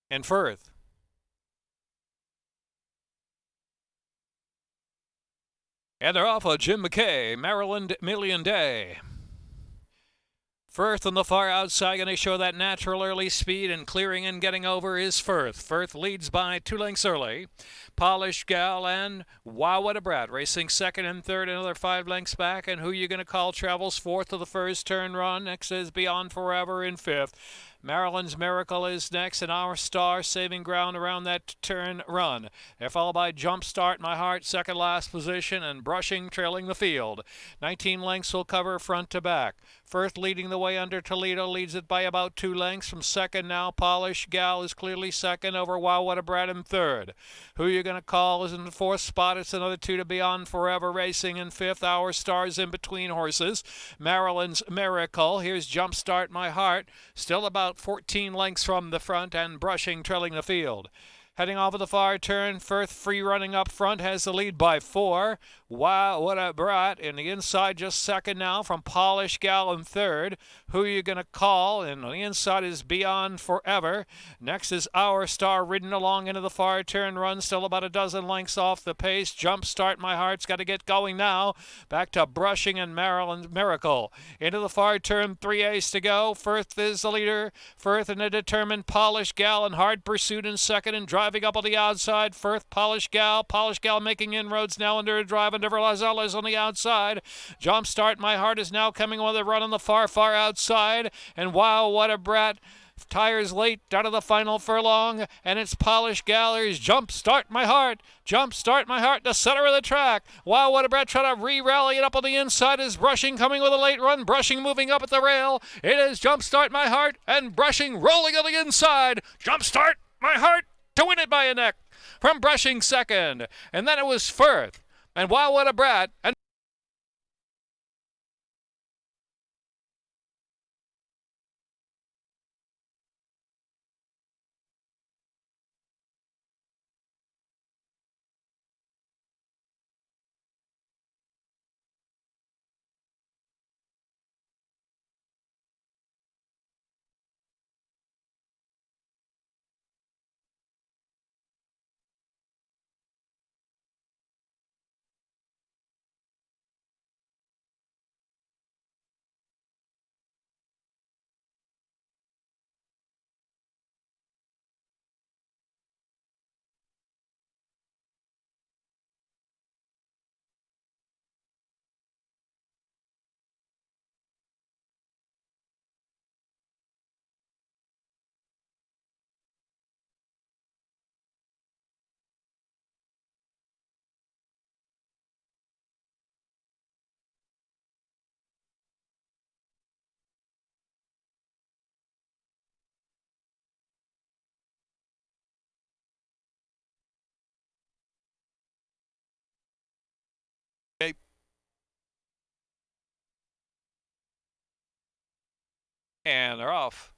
and Firth. And they're off of Jim McKay, Maryland Million Day. Firth on the far outside, going to show that natural early speed, and clearing and getting over is Firth. Firth leads by 2 lengths early. Polished Gal and WOWWHATABRAT racing second and third, another 5 lengths back. And Who You Gonna Call travels fourth to the first turn run. Next is Beyond Forever in fifth. Maryland's Miracle is next, and Our Star saving ground around that turn run. They're followed by Jumpstart My Heart, second last position, and Brushing trailing the field. 19 lengths will cover front to back. Firth leading the way under Toledo, leads it by about 2 lengths. From second now, Polished Gal is clearly second over WOWWHATABRAT in third. Who You Gonna Call is in the fourth spot. It's another 2 to Beyond Forever racing in fifth. Our Star's in between horses. Maryland's Miracle. Here's Jumpstart My Heart, still about 14 lengths from the front, and Brushing trailing the field. Heading off of the far turn, Firth free running up front, has the lead by 4. WOWWHATABRAT in the inside, just second now from Polished Gal in third. Who You Gonna Call? And on the inside is Beyond Forever. Next is Our Star ridden along into the far turn run, still about a dozen lengths off the pace. Jumpstart My Heart's got to get going now. Back to Brushing and Maryland's Miracle. Into the far turn, 3/8 to go. Firth is the leader. Firth and a determined Polished Gal in hard pursuit in second, and driving up on the outside. Firth, Polished Gal making inroads now under a drive, and Lazales on the outside. Jumpstart My Heart is now coming with a run on the far outside, and WOWWHATABRAT tires late down to the final furlong, and it's Polished Gal. Here's Jumpstart My Heart. Jumpstart My Heart, the center of the track. WOWWHATABRAT trying to re-rally it up on the inside is Brushing coming with a late run. Brushing moving up at the rail. It is Jumpstart My Heart and Brushing rolling on the inside. Jumpstart My Heart to win it by a neck from Brushing second. And then it was Firth and WOWWHATABRAT and they're off.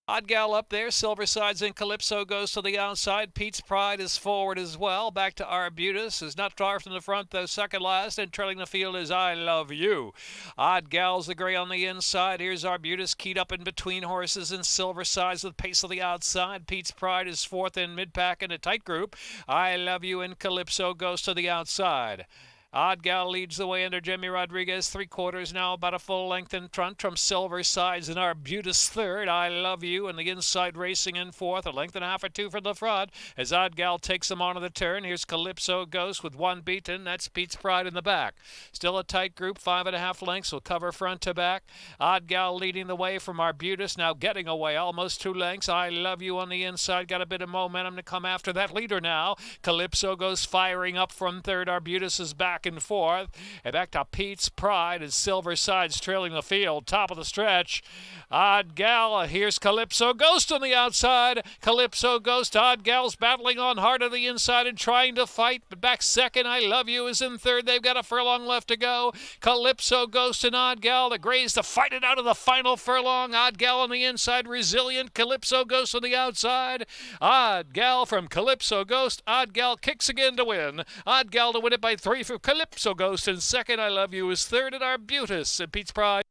Odd Gal up there, Silver Sides and Calypso goes to the outside. Pete's Pride is forward as well. Back to Arbutus, is not far from the front though, second last, and trailing the field is I Love You. Odd Gal's the gray on the inside. Here's Arbutus keyed up in between horses, and Silver Sides with pace on the outside. Pete's Pride is fourth in mid-pack in a tight group. I Love You and Calypso goes to the outside. Odd Gal leads the way under Jimmy Rodriguez, 3/4 now, about a full length in front from Silver Sides and Arbutus third. I Love You and the inside racing in fourth, a length and a half or 2 from the front as Odd Gal takes them onto the turn. Here's Calypso Ghost with 1 beaten. That's Pete's Pride in the back. Still a tight group, 5.5 lengths will cover front to back. Odd Gal leading the way from Arbutus, now getting away almost 2 lengths. I Love You on the inside, got a bit of momentum to come after that leader now. Calypso goes firing up from third. Arbutus is back in fourth, and back to Pete's Pride as Silver Sides trailing the field, top of the stretch. Odd Gal, here's Calypso Ghost on the outside. Calypso Ghost, Odd Gal's battling on hard on the inside and trying to fight, but back second. I Love You is in third. They've got a furlong left to go. Calypso Ghost and Odd Gal, the Grays to fight it out of the final furlong. Odd Gal on the inside, resilient. Calypso Ghost on the outside. Odd Gal from Calypso Ghost. Odd Gal kicks again to win. Odd Gal to win it by 3 for Calypso Ghost in second. I Love You is third, and Arbutus and Pete's Pride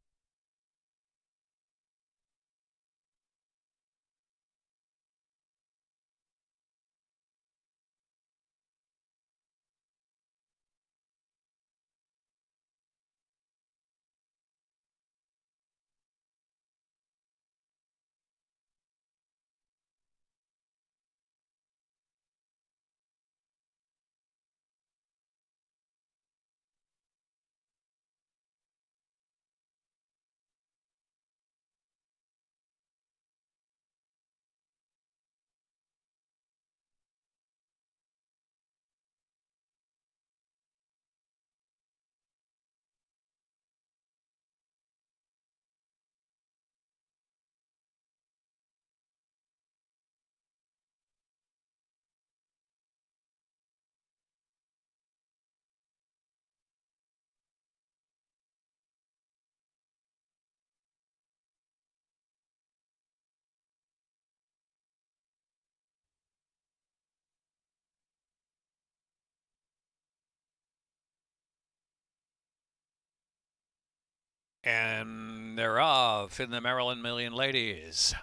And they're off in the Maryland Million Ladies.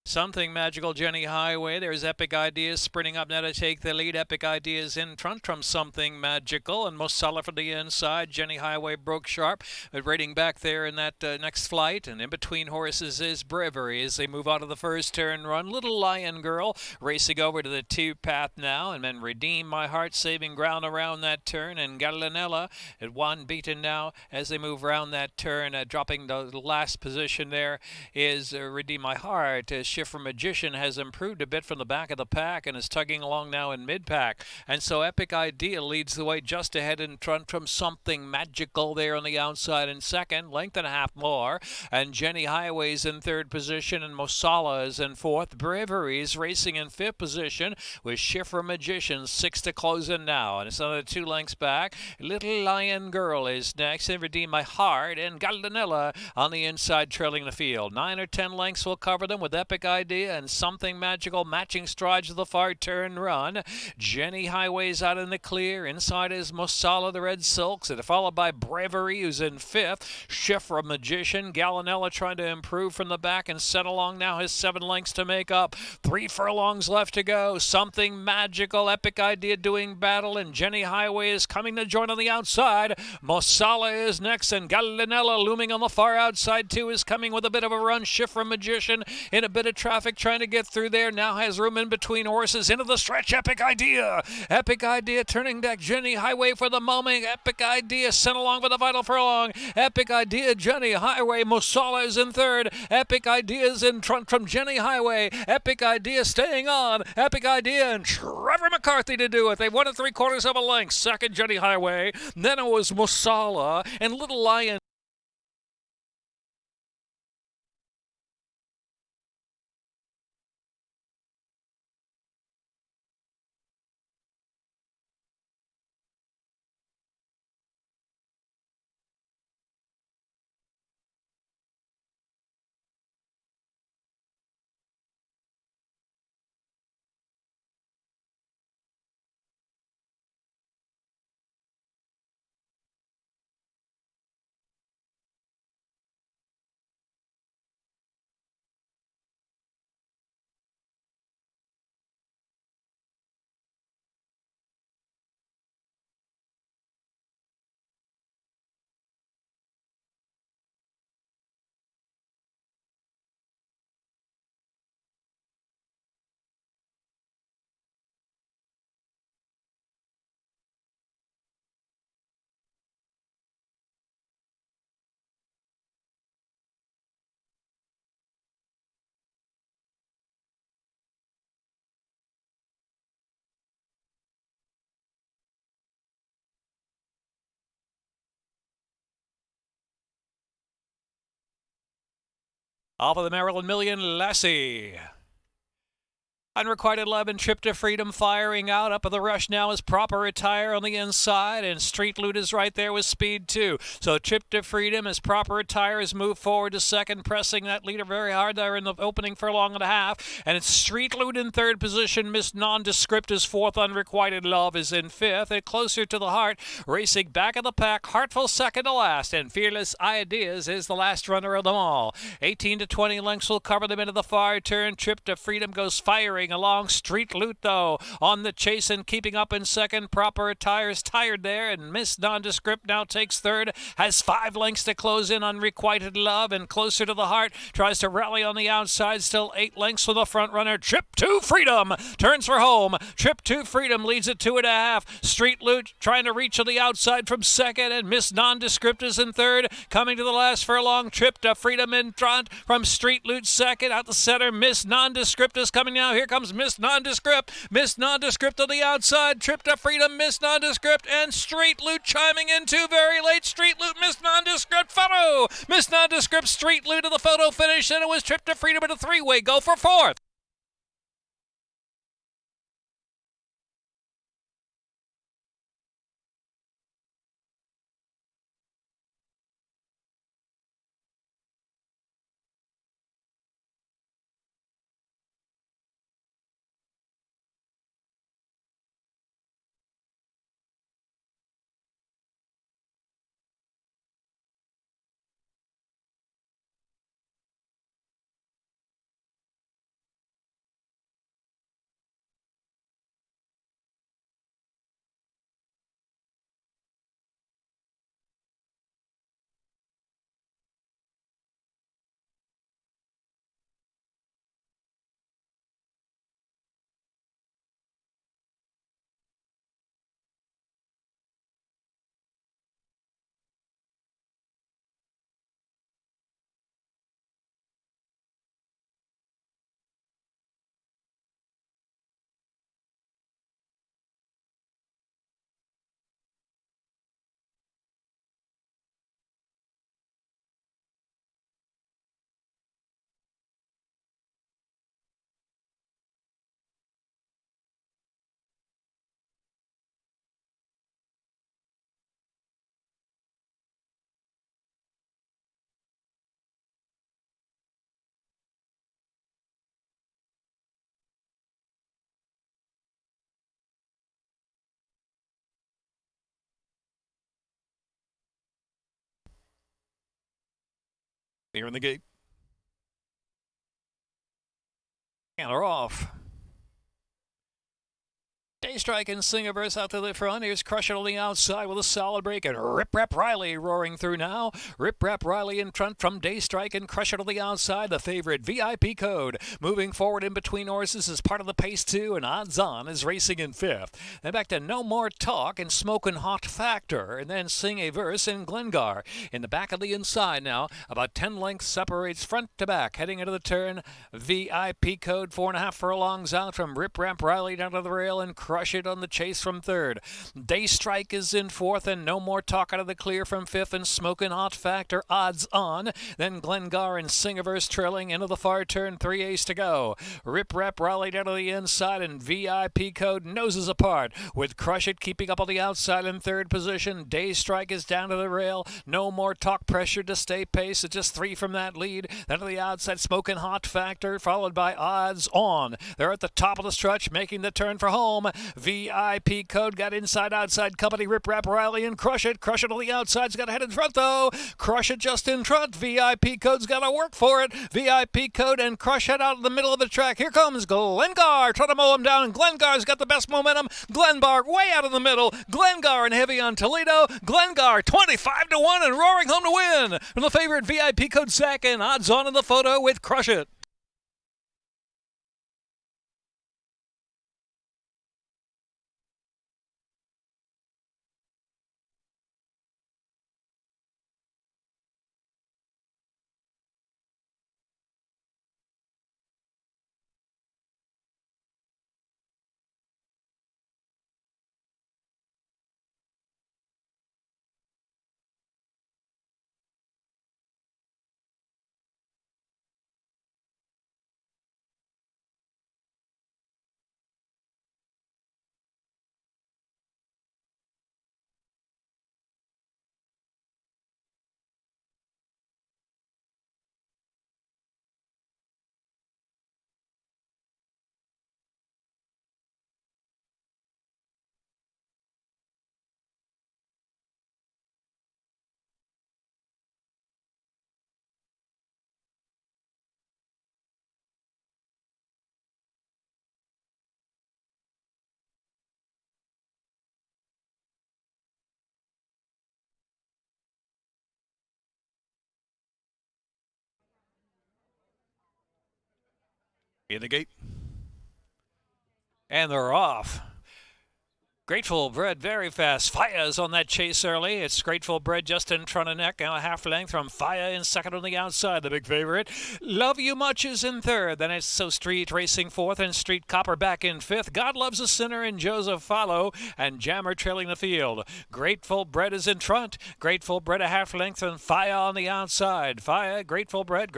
Something Magical, Jenny Highway. There's Epic Ideas sprinting up now to take the lead. Epic Ideas in front from Something Magical, and most solid from the inside. Jenny Highway broke sharp, but rating back there in that next flight. And in between horses is Bravery as they move out of the first turn run. Little Lion Girl racing over to the two path now, and then Redeem My Heart saving ground around that turn. And Gallinella at one beaten now as they move around that turn, dropping the last position there is Redeem My Heart. Schiffer Magician has improved a bit from the back of the pack and is tugging along now in mid-pack. And so Epic Idea leads the way just ahead in front from Something Magical there on the outside in second, length and a half more. And Jenny Highway's in third position, and Mosala is in fourth. Bravery's racing in fifth position with Schiffer Magician, six to close in now. And it's another 2 lengths back. Little Lion Girl is next, and Redeem My Heart, and Gallinella on the inside trailing the field. 9 or 10 lengths will cover them with Epic Idea and Something Magical matching strides of the far turn run. Jenny Highway's out in the clear. Inside is Mosala, the Red Silks, and followed by Bravery, who's in fifth. Schiffer Magician, Gallinella trying to improve from the back and set along now, has 7 lengths to make up. 3 furlongs left to go. Something Magical, Epic Idea doing battle, and Jenny Highway is coming to join on the outside. Mosala is next, and Gallinella looming on the far outside too is coming with a bit of a run. Schiffer Magician in a bit of traffic trying to get through there. Now has room in between horses. Into the stretch. Epic Idea. Epic Idea turning back Jenny Highway for the moment. Epic Idea sent along with a vital furlong. Epic Idea, Jenny Highway. Mosala is in third. Epic Idea is in front from Jenny Highway. Epic Idea staying on. Epic Idea and Trevor McCarthy to do it. They won at 3/4 of a length. Second, Jenny Highway. Then it was Mosala and Little Lion. Off of the Maryland Million, Lassie. Unrequited Love and Trip to Freedom firing out. Up at the rush now is Proper Attire on the inside, and Street Loot is right there with Speed 2. So Trip to Freedom as Proper Attire has moved forward to second, pressing that leader very hard there in the opening furlong and a half. And it's Street Loot in third position. Miss Nondescript is fourth. Unrequited Love is in fifth. And Closer to the Heart racing back of the pack. Heartful second to last, and Fearless Ideas is the last runner of them all. 18 to 20 lengths will cover them into the far turn. Trip to Freedom goes firing along. Street Loot, though, on the chase and keeping up in second. Proper Attire's tired there, and Miss Nondescript now takes third, has 5 lengths to close in. Unrequited Love and Closer to the Heart tries to rally on the outside, still 8 lengths for the front runner. Trip to Freedom turns for home. Trip to Freedom leads at 2.5. Street Loot trying to reach on the outside from second, and Miss Nondescript is in third. Coming to the last furlong, Trip to Freedom in front from Street Loot second. Out the center, Miss Nondescript is coming now. Here comes Miss Nondescript. Miss Nondescript on the outside. Trip to Freedom, Miss Nondescript, and Street Loot chiming in too very late. Street Loot, Miss Nondescript photo. Miss Nondescript, Street Loot to the photo finish, and it was Trip to Freedom at a 3-way go for fourth. Here in the gate. And they're off. Daystrike and Singaverse out to the front. Here's Crush It on the outside with a solid break. And Rip Rap Riley roaring through now. Rip Rap Riley in front from Daystrike and Crush It on the outside. The favorite VIP Code moving forward in between horses is part of the pace too. And Odds On is racing in fifth. Then back to No More Talk and Smokin' Hot Factor. And then Singaverse and Glengar. In the back of the inside now. About 10 lengths separates front to back. Heading into the turn. VIP Code 4.5 furlongs out from Rip Rap Riley down to the rail and Crush It on the chase from third. Daystrike is in fourth and No More Talk out of the clear from fifth and Smokin' Hot Factor Odds On. Then Glengar and Singaverse trailing into the far turn. 3/8 to go. Rip Rap Rally down to the inside and VIP Code noses apart with Crush It keeping up on the outside in third position. Daystrike is down to the rail. No More Talk pressured to stay pace. It's just 3 from that lead. Then to the outside Smokin' Hot Factor followed by Odds On. They're at the top of the stretch making the turn for home. VIP Code got inside-outside company. Rip Rap Riley and Crush It. Crush It on the outside's got to head in front, though. Crush It just in front. VIP Code's got to work for it. VIP Code and Crush It out in the middle of the track. Here comes Glengar. Trying to mow him down. Glengar's got the best momentum. Glengar way out in the middle. Glengar and heavy on Toledo. Glengar 25-1 and roaring home to win. From the favorite VIP Code second. Odds On in the photo with Crush It. In the gate. And they're off. Grateful Bread very fast. Fire's on that chase early. It's Grateful Bread just in front of neck. Now a half length from Fire in second on the outside, the big favorite. Love You Much is in third. Then it's So Street racing fourth and Street Copper back in fifth. God Loves a Sinner and Joseph follow and Jammer trailing the field. Grateful Bread is in front. Grateful Bread a half length and Fire on the outside. Fire, Grateful Bread,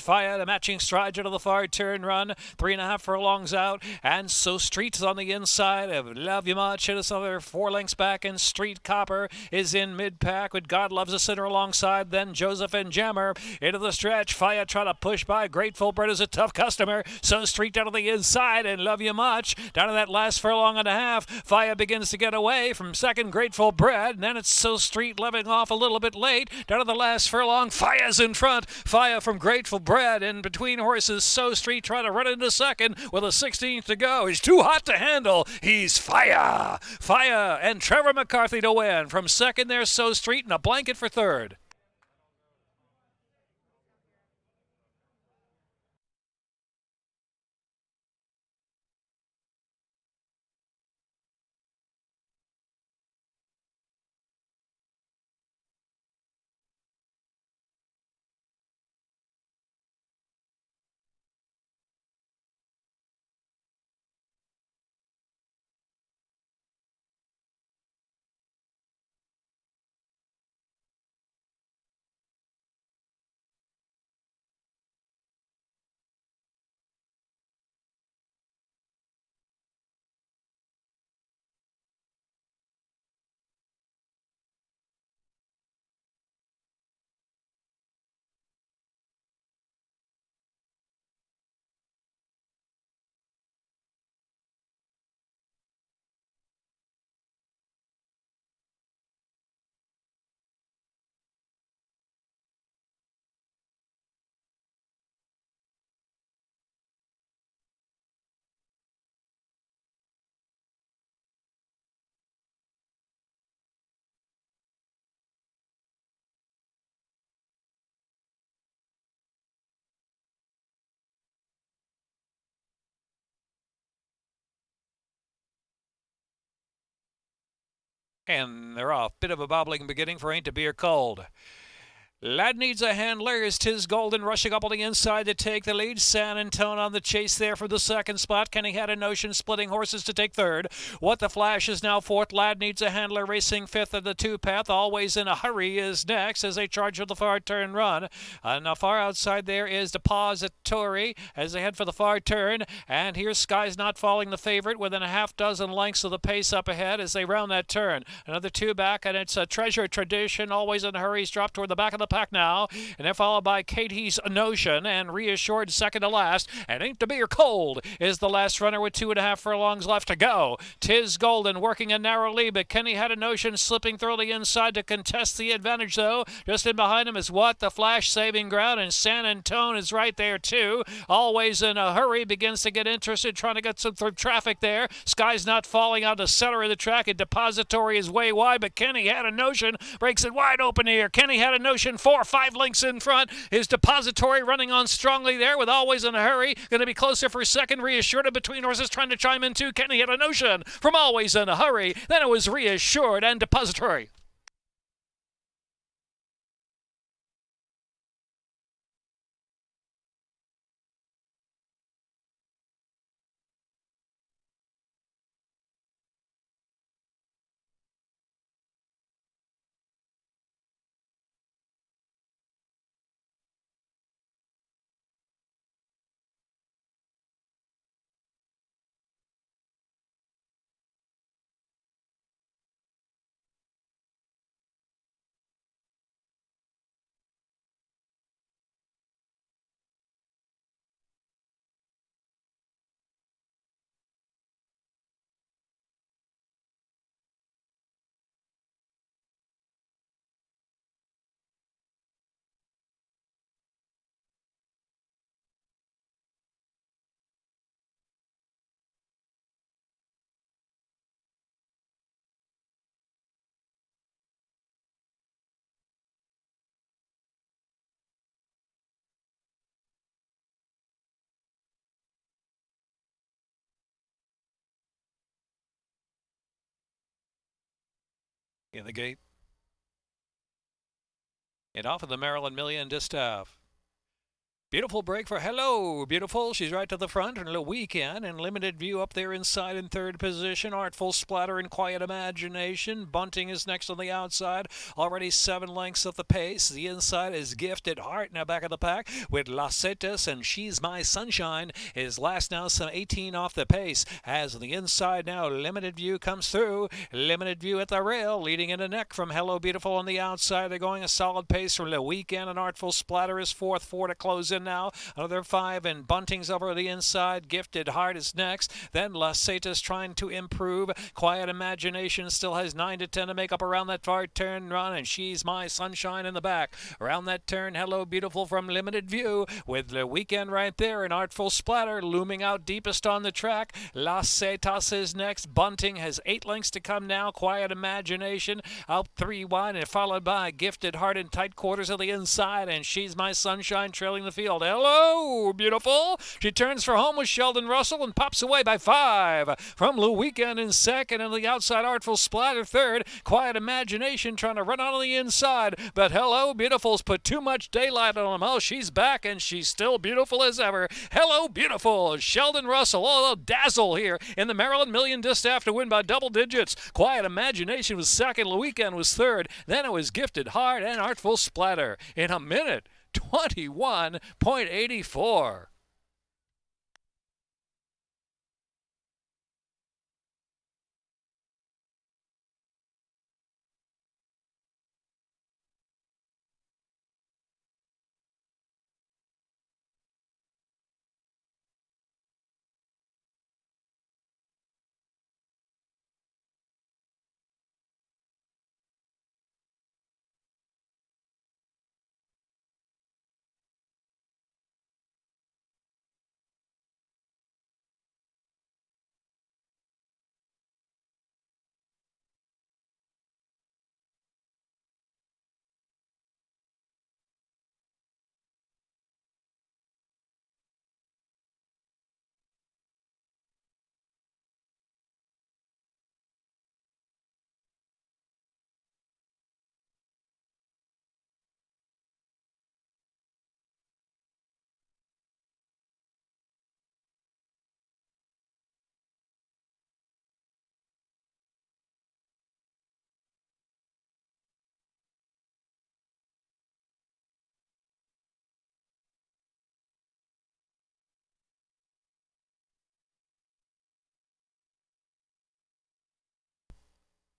Fire. The matching strides into the far turn run. 3.5 furlongs out. And So Street's on the inside of Love You Much. It's another 4 lengths back, and Street Copper is in mid-pack with God Loves a Sinner alongside. Then Joseph and Jammer into the stretch. Fire trying to push by. Grateful Bread is a tough customer. So Street down to the inside and Love You Much. Down to that last furlong and a half. Fire begins to get away from second Grateful Bread. And then it's So Street leveling off a little bit late. Down to the last furlong. Fire's in front. Fire from Grateful Bread. In between horses, So Street trying to run into second with a 16th to go. He's too hot to handle. He's Fire. Fire and Trevor McCarthy to win. From second there's So Street and a blanket for third. And they're off. Bit of a bobbling beginning for Ain't to Beer Cold. Lad Needs a Handler is Tis Golden rushing up on the inside to take the lead. San Antone on the chase there for the second spot. Kenny Had a Notion splitting horses to take third. What the Flash is now fourth. Lad Needs a Handler racing fifth of the two-path. Always in a Hurry is next as they charge for the far turn run. Now far outside there is Depository as they head for the far turn. And here's Sky's Not Falling, the favorite, within a half dozen lengths of the pace up ahead as they round that turn. Another two back, and it's a Treasure Tradition. Always in a Hurry. He's dropped toward the back of the pack now, and they're followed by Katie's Notion and Reassured second to last, and Ain't to Beer Cold is the last runner with 2.5 furlongs left to go. Tis Golden working a narrow lead, but Kenny Had a Notion slipping through the inside to contest the advantage though. Just in behind him is What the Flash saving ground, and San Antone is right there too. Always in a Hurry begins to get interested, trying to get some through traffic there. Sky's Not Falling out the center of the track, and Depository is way wide, but Kenny Had a Notion breaks it wide open here. Kenny Had a Notion 4-5 lengths in front. His Depository running on strongly there with Always in a Hurry. Going to be closer for second. Reassured between horses trying to chime in too. Kenny Had a Notion from Always in a Hurry. Then it was Reassured and Depository. In the gate. And off of the Maryland Million Distaff. Beautiful break for Hello Beautiful. She's right to the front. And a Weekend and Limited View up there inside in third position. Artful Splatter and Quiet Imagination. Bunting is next on the outside. Already 7 lengths of the pace. The inside is Gifted Heart now back of the pack with Lacetas and She's My Sunshine is last now, some 18 off the pace. As on the inside now, Limited View comes through. Limited View at the rail, leading in the neck from Hello Beautiful on the outside. They're going a solid pace from the Weekend, and Artful Splatter is fourth, 4 to close in now. Another 5, and Bunting's over the inside. Gifted Heart is next. Then Lacetas trying to improve. Quiet Imagination still has 9 to 10 to make up around that far turn run, and She's My Sunshine in the back. Around that turn, Hello Beautiful from Limited View with the Weekend right there, and Artful Splatter looming out deepest on the track. Lacetas is next. Bunting has 8 lengths to come now. Quiet Imagination out 3 wide, and followed by Gifted Heart in tight quarters of the inside, and She's My Sunshine trailing the field. Hello Beautiful. She turns for home with Sheldon Russell and pops away by 5 from Lou Weekend in second, and the outside Artful Splatter third. Quiet Imagination trying to run on the inside, but Hello Beautiful's put too much daylight on him. Oh, she's back, and she's still beautiful as ever. Hello Beautiful. Sheldon Russell, oh, dazzle here in the Maryland Million Distaff to win by double digits. Quiet Imagination was second. Lou Weekend was third. Then it was Gifted Heart and Artful Splatter in a minute 21.84.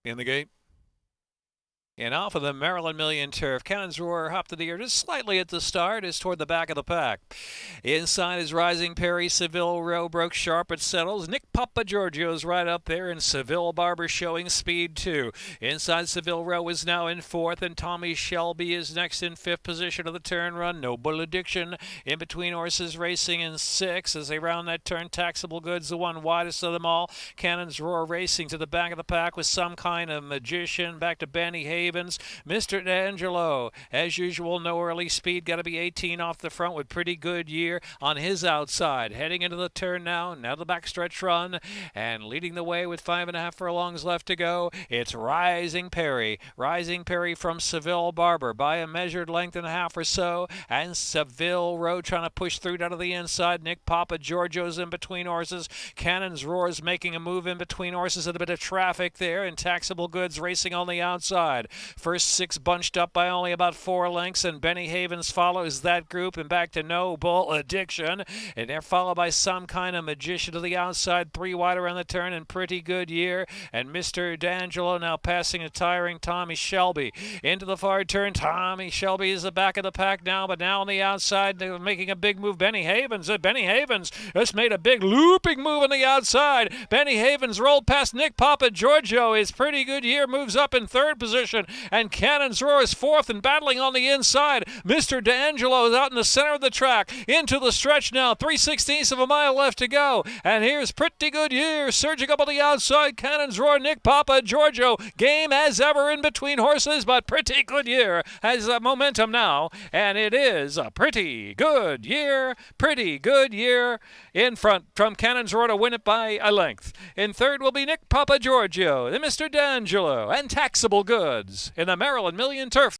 In the gate. And off of the Maryland Million turf, Cannon's Roar hopped to the air just slightly at the start, is toward the back of the pack. Inside is Rising Perry. Seville Row broke sharp but settles. Nick Papagiorgio's right up there, and Seville Barber showing speed too. Inside Seville Row is now in fourth, and Tommy Shelby is next in fifth position of the turn run. Noble Addiction in between horses racing in sixth as they round that turn. Taxable Goods, the one widest of them all. Cannon's Roar racing to the back of the pack with Some Kind of Magician. Back to Benny Havens. Mr. D'Angelo, as usual, no early speed. Got to be 18 off the front with Pretty Good Year on his outside. Heading into the turn now the backstretch run, and leading the way with 5.5 furlongs left to go. It's Rising Perry. Rising Perry from Seville Barber by a measured length and a half or so, and Seville Row trying to push through down to the inside. Nick Papagiorgio's in between horses. Cannon's Roar's making a move in between horses, and a bit of traffic there, and Taxable Goods racing on the outside. First six bunched up by only about 4 lengths, and Benny Havens follows that group, and back to Noble Addiction. And they're followed by Some Kind of Magician to the outside, 3 wide around the turn, and Pretty Good Year. And Mr. D'Angelo now passing a tiring Tommy Shelby. Into the far turn, Tommy Shelby is the back of the pack now, but now on the outside, they're making a big move. Benny Havens just made a big looping move on the outside. Benny Havens rolled past Nick Papagiorgio. His Pretty Good Year moves up in third position, and Cannon's Roar is fourth and battling on the inside. Mr. D'Angelo is out in the center of the track. Into the stretch now, 3/16 of a mile left to go. And here's Pretty Good Year surging up on the outside. Cannon's Roar, Nick Papagiorgio, game as ever in between horses, but Pretty Good Year has momentum now, and it is a Pretty Good Year. Pretty Good Year in front from Cannon's Roar to win it by a length. In third will be Nick Papagiorgio, then Mr. D'Angelo, and Taxable Goods in the Maryland Million turf.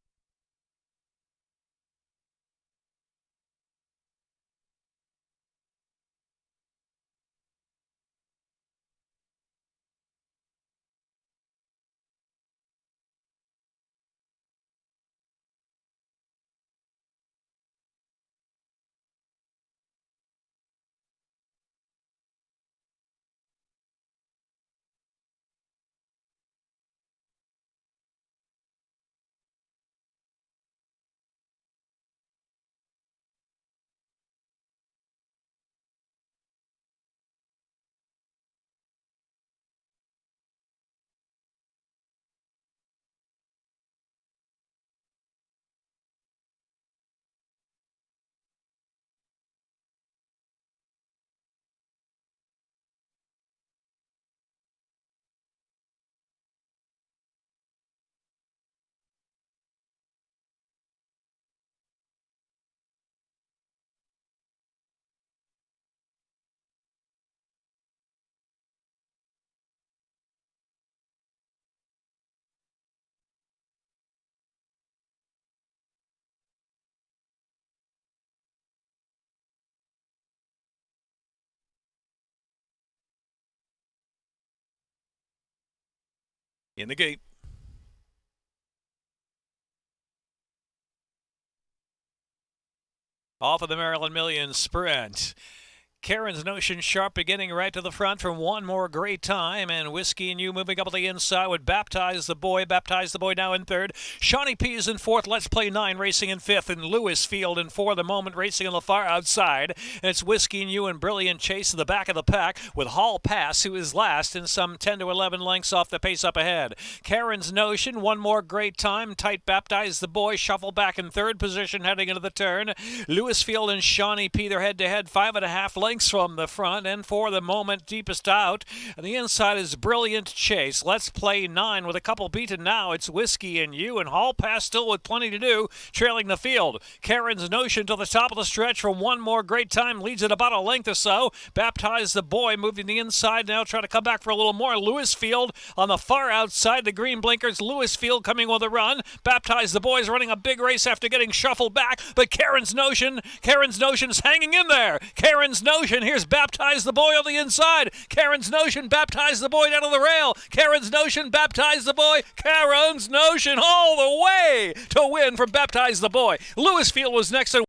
In the gate. Off of the Maryland Million sprint. Karen's Notion sharp beginning right to the front from One More Great Time, and Whiskey and You moving up on the inside with Baptize the Boy now in third. Shawnee P is in fourth. Let's Play 9 racing in fifth, and Lewis Field in fourth. The Moment racing on the far outside. And it's Whiskey and You and Brilliant Chase in the back of the pack with Hall Pass, who is last and some 10 to 11 lengths off the pace up ahead. Karen's Notion, One More Great Time, tight Baptize the Boy, shuffle back in third position heading into the turn. Lewis Field and Shawnee P, they're head-to-head, 5.5 lengths from the front, and for the Moment deepest out. And the inside is Brilliant Chase. Let's Play 9 with a couple beaten now. It's Whiskey and You, and Hall Pass still with plenty to do, trailing the field. Karen's Notion to the top of the stretch from One More Great Time, leads it about a length or so. Baptize the Boy moving the inside now, trying to come back for a little more. Lewis Field on the far outside, the green blinkers. Lewis Field coming with a run. Baptize the Boy's running a big race after getting shuffled back, but Karen's Notion's hanging in there. Karen's Notion, here's Baptize the Boy on the inside. Karen's Notion, Baptize the Boy down to the rail. Karen's Notion, Baptize the Boy. Karen's Notion all the way to win from Baptize the Boy. Lewis Field was next to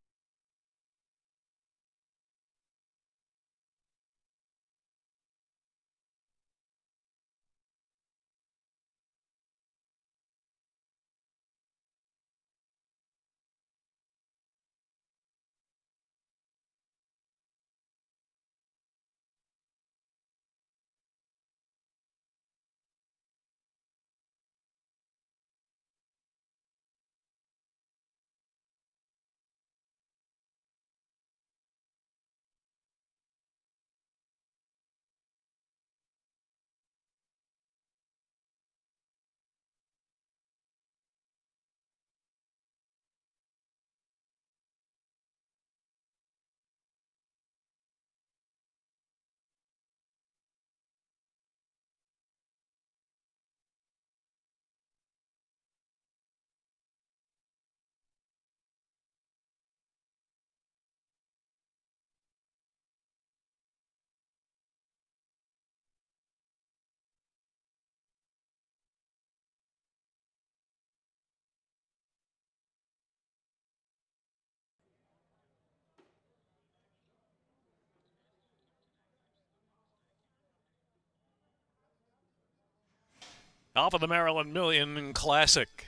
Off of the Maryland Million Classic.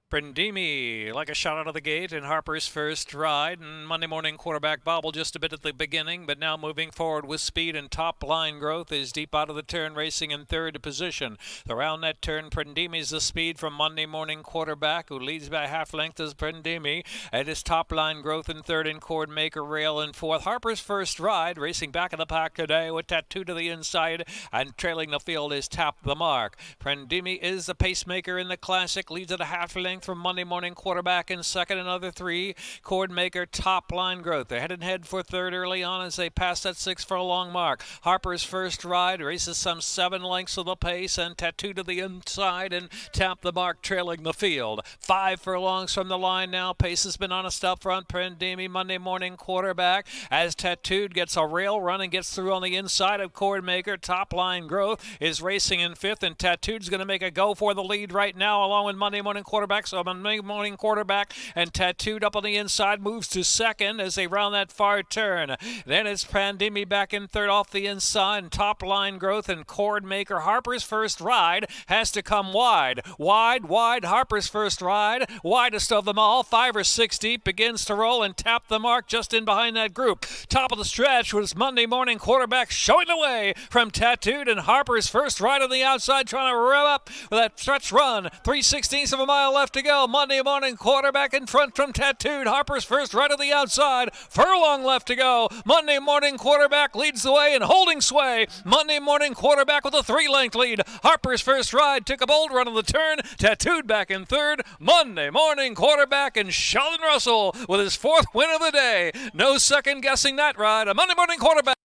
Prendimi, like a shot out of the gate in Harper's first ride, and Monday Morning Quarterback bobbled just a bit at the beginning, but now moving forward with speed and top line growth is deep out of the turn, racing in third position. Around that turn, Prendimi's the speed from Monday Morning Quarterback, who leads by half length as Prendimi. At his top line growth in third, and Cord Maker Rail in fourth. Harper's first ride, racing back in the pack today with Tattoo to the inside, and trailing the field is Tap the Mark. Prendimi is the pacemaker in the Classic, leads at a half length from Monday Morning Quarterback in second, another three. Cord Maker top line growth. They're head and head for third early on as they pass that 6 furlong mark. Harper's first ride races some 7 lengths of the pace, and Tattoo to the inside and Tap the Mark trailing the field. 5 furlongs from the line now. Pace has been honest up front. Prendimi, Monday Morning Quarterback, as Tattooed gets a rail run and gets through on the inside of Cord Maker. Top line growth is racing in fifth, and Tattooed's going to make a go for the lead right now along with Monday Morning Quarterback. So Monday Morning Quarterback and Tattooed up on the inside moves to second as they round that far turn. Then it's Prendimi back in third off the inside, and top line growth and Cord Maker. Harper's first ride has to come wide. Wide, Harper's first ride. Widest of them all, 5 or 6 deep, begins to roll and Tap the Mark just in behind that group. Top of the stretch was Monday Morning Quarterback showing the way from Tattooed, and Harper's first ride on the outside trying to rev up with that stretch run. 3/16 of a mile left to go. Monday Morning Quarterback in front from Tattooed. Harper's first right on the outside. Furlong left to go. Monday Morning Quarterback leads the way and holding sway. Monday Morning Quarterback with a 3-length lead. Harper's first ride took a bold run on the turn. Tattooed back in third. Monday Morning Quarterback and Sheldon Russell with his 4th win of the day. No second guessing that ride. A Monday Morning Quarterback.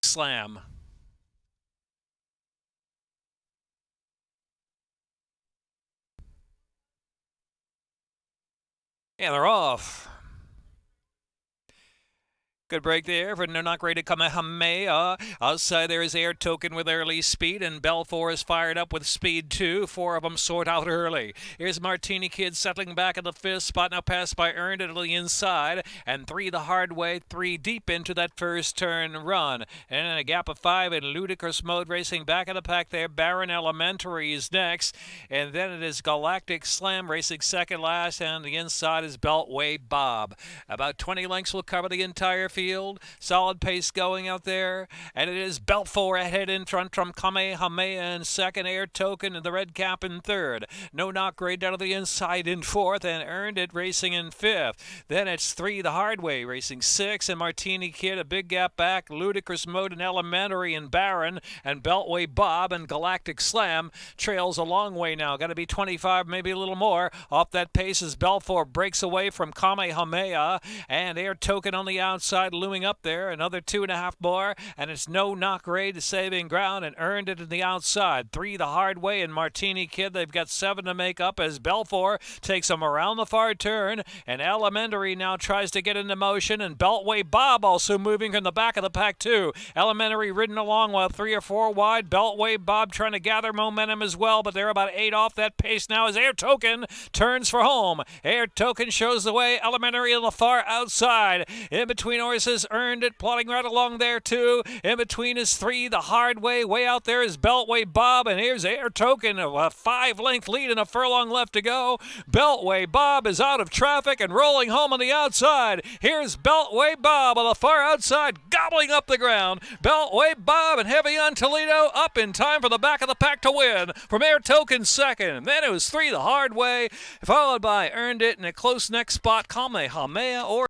Slam. And they're off. Good break there for No Not Great to Kamehameha. Outside there is Air Token with early speed, and Belfour is fired up with speed too. 4 of them sort out early. Here's Martini Kid settling back at the 5th spot, now passed by Earned It on the inside, and 3 the hard way, 3 deep into that first turn run. And in a gap of 5 in ludicrous mode, racing back in the pack there. Baron Elementary is next, and then it is Galactic Slam racing second last, and the inside is Beltway Bob. About 20 lengths will cover the entire field. Solid pace going out there, and it is Belfour ahead in front from Kamehameha in second, Air Token and the red cap in third. No Not Great down to the inside in fourth, and Earned It racing in fifth. Then it's 3 the hard way racing 6, and Martini Kid a big gap back. Ludicrous Mode and Elementary and Baron, and Beltway Bob and Galactic Slam trails a long way now. Got to be 25, maybe a little more off that pace as Belfour breaks away from Kamehameha, and Air Token on the outside looming up there. Another 2.5 more, and it's No Not Great saving ground, and Earned It in the outside. 3 the hard way and Martini Kid. They've got 7 to make up as Belfour takes them around the far turn, and Elementary now tries to get into motion, and Beltway Bob also moving from the back of the pack too. Elementary ridden along while 3 or 4 wide. Beltway Bob trying to gather momentum as well, but they're about 8 off that pace now as Air Token turns for home. Air Token shows the way. Elementary on the far outside. In between horses. Earned It plodding right along there too. In between is 3, The Hard Way. Way out there is Beltway Bob, and here's Air Token, a 5-length lead and a furlong left to go. Beltway Bob is out of traffic and rolling home on the outside. Here's Beltway Bob on the far outside, gobbling up the ground. Beltway Bob and Heavy on Toledo up in time for the back of the pack to win. From Air Token second. Then it was 3, The Hard Way, followed by Earned It in a close next spot, Kamehameha or